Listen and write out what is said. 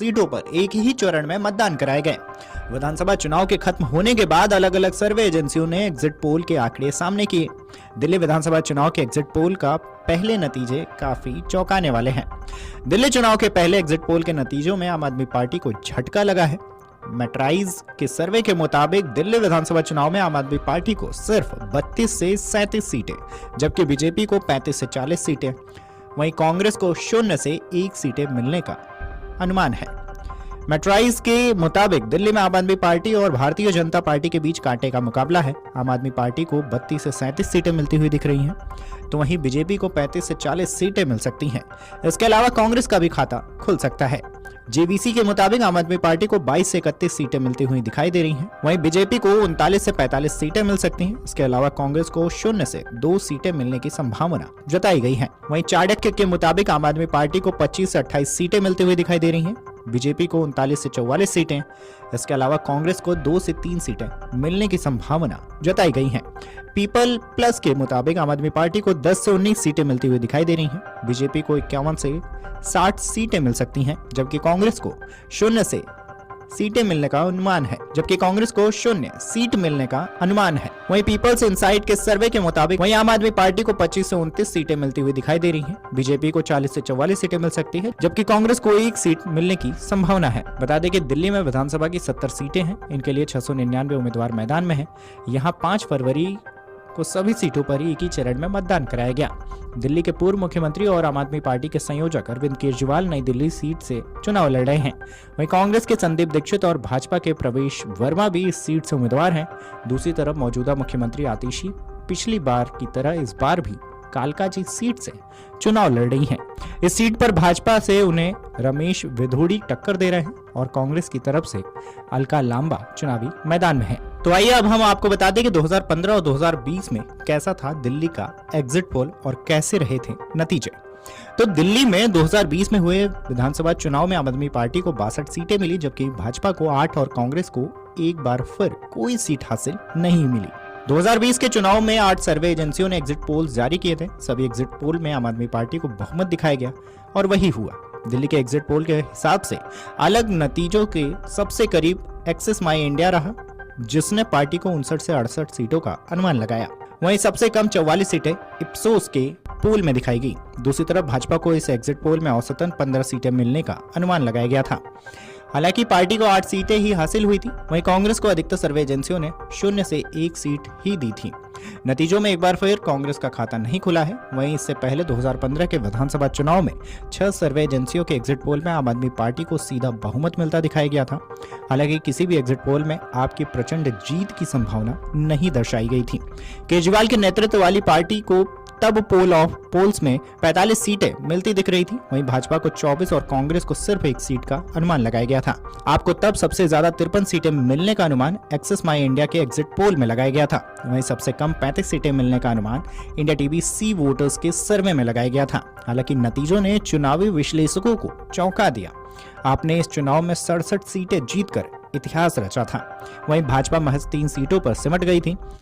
सीटों पर एक ही चरण में मतदान कराए गए। विधानसभा चुनाव के खत्म होने के बाद अलग अलग सर्वे एजेंसियों ने एग्जिट पोल के आंकड़े सामने किए। दिल्ली विधानसभा चुनाव के एग्जिट पोल का पहले नतीजे काफी चौंकाने वाले हैं। दिल्ली चुनाव के पहले एग्जिट पोल के नतीजों में आम आदमी पार्टी को झटका लगा है। मैट्राइज के सर्वे के मुताबिक दिल्ली विधानसभा चुनाव में आम आदमी पार्टी को सिर्फ 32 से 37 सीटें, जबकि बीजेपी को 35 से 40 सीटें, वहीं कांग्रेस को 0 से 1 सीटें मिलने का अनुमान है। मैट्राइज के मुताबिक दिल्ली में आम आदमी पार्टी और भारतीय जनता पार्टी के बीच कांटे का मुकाबला है। आम आदमी पार्टी को 32 से 37 सीटें मिलती हुई दिख रही हैं, तो वहीं बीजेपी को 35 से 40 सीटें मिल सकती हैं। इसके अलावा कांग्रेस का भी खाता खुल सकता है। जेवीसी के मुताबिक आम आदमी पार्टी को 22 से 31 सीटें मिलती हुई दिखाई दे रही हैं, वहीं बीजेपी को 39 से 45 सीटें मिल सकती हैं। इसके अलावा कांग्रेस को 0 से 2 सीटें मिलने की संभावना जताई गई है। वहीं चाणक्य के मुताबिक आम आदमी पार्टी को 25 से 28 सीटें मिलती हुई दिखाई दे रही हैं, बीजेपी को 39 से 44 सीटें, इसके अलावा कांग्रेस को 2 से 3 सीटें मिलने की संभावना जताई गई है। पीपल प्लस के मुताबिक आम आदमी पार्टी को 10 से 19 सीटें मिलती हुई दिखाई दे रही हैं, बीजेपी को 51 से 60 सीटें मिल सकती हैं, जबकि कांग्रेस को 0 से सीटें मिलने का अनुमान है वहीं पीपल्स इनसाइट के सर्वे के मुताबिक वहीं आम आदमी पार्टी को 25 से 29 सीटें मिलती हुई दिखाई दे रही हैं, बीजेपी को 40 से 44 सीटें मिल सकती है, जबकि कांग्रेस को 1 सीट मिलने की संभावना है। बता दें कि दिल्ली में विधानसभा की 70 सीटें हैं, इनके लिए 699 उम्मीदवार मैदान में हैं। यहाँ 5 फरवरी को सभी सीटों पर एक ही चरण में मतदान कराया गया। दिल्ली के पूर्व मुख्यमंत्री और आम आदमी पार्टी के संयोजक अरविंद केजरीवाल नई दिल्ली सीट से चुनाव लड़ रहे हैं। वहीं कांग्रेस के संदीप दीक्षित और भाजपा के प्रवेश वर्मा भी इस सीट से उम्मीदवार हैं। दूसरी तरफ मौजूदा मुख्यमंत्री आतिशी पिछली बार की तरह इस बार भी कालकाजी सीट से चुनाव लड़ रही हैं। इस सीट पर भाजपा से उन्हें रमेश विधोड़ी टक्कर दे रहे हैं और कांग्रेस की तरफ से अलका लांबा चुनावी मैदान में है। तो आइए अब हम आपको बता दें कि 2015 और 2020 में कैसा था दिल्ली का एग्जिट पोल और कैसे रहे थे नतीजे। तो दिल्ली में 2020 में हुए विधानसभा चुनाव में आम आदमी पार्टी को 62 सीटें मिली, जबकि भाजपा को 8 और कांग्रेस को एक बार फिर कोई सीट हासिल नहीं मिली। 2020 के चुनाव में 8 सर्वे एजेंसियों ने एग्जिट पोल जारी किए थे। सभी एग्जिट पोल में आम आदमी पार्टी को बहुमत दिखाया गया और वही हुआ। दिल्ली के एग्जिट पोल के हिसाब से अलग नतीजों के सबसे करीब एक्सिस माई इंडिया रहा, जिसने पार्टी को 59 से 68 सीटों का अनुमान लगाया। वहीं सबसे कम 44 सीटें इप्सोस के पोल में दिखाई गई। दूसरी तरफ भाजपा को इस एग्जिट पोल में औसतन 15 सीटें मिलने का अनुमान लगाया गया था। हालांकि पार्टी को 8 सीटें ही हासिल हुई थी। वहीं कांग्रेस को अधिकतर सर्वे एजेंसियों ने 0 से 1 सीट ही दी थी। नतीजों में एक बार फिर कांग्रेस का खाता नहीं खुला है। वहीं इससे पहले 2015 के विधानसभा चुनाव में 6 सर्वे एजेंसियों के एग्जिट पोल में आम आदमी पार्टी को सीधा बहुमत मिलता दिखाया गया था। हालांकि किसी भी एग्जिट पोल में आपकी प्रचंड जीत की संभावना नहीं दर्शाई गई थी। केजरीवाल के नेतृत्व वाली पार्टी को तब पोल्स में 45 सीटें मिलती दिख रही थी। वहीं भाजपा को 24 और कांग्रेस को सिर्फ 1 सीट का अनुमान लगाया गया था। आपको तब सबसे ज्यादा 53 सीटें मिलने का अनुमान एक्सिस माई इंडिया के एग्जिट पोल में लगाया गया था। वहीं सबसे कम 35 सीटें मिलने का अनुमान इंडिया टीवी सी वोटर्स के सर्वे में लगाया गया था। हालांकि नतीजों ने चुनावी विश्लेषकों को चौंका दिया। आपने इस चुनाव में 67 सीटें जीतकर इतिहास रचा था। वहीं भाजपा महज 3 सीटों पर सिमट गई थी।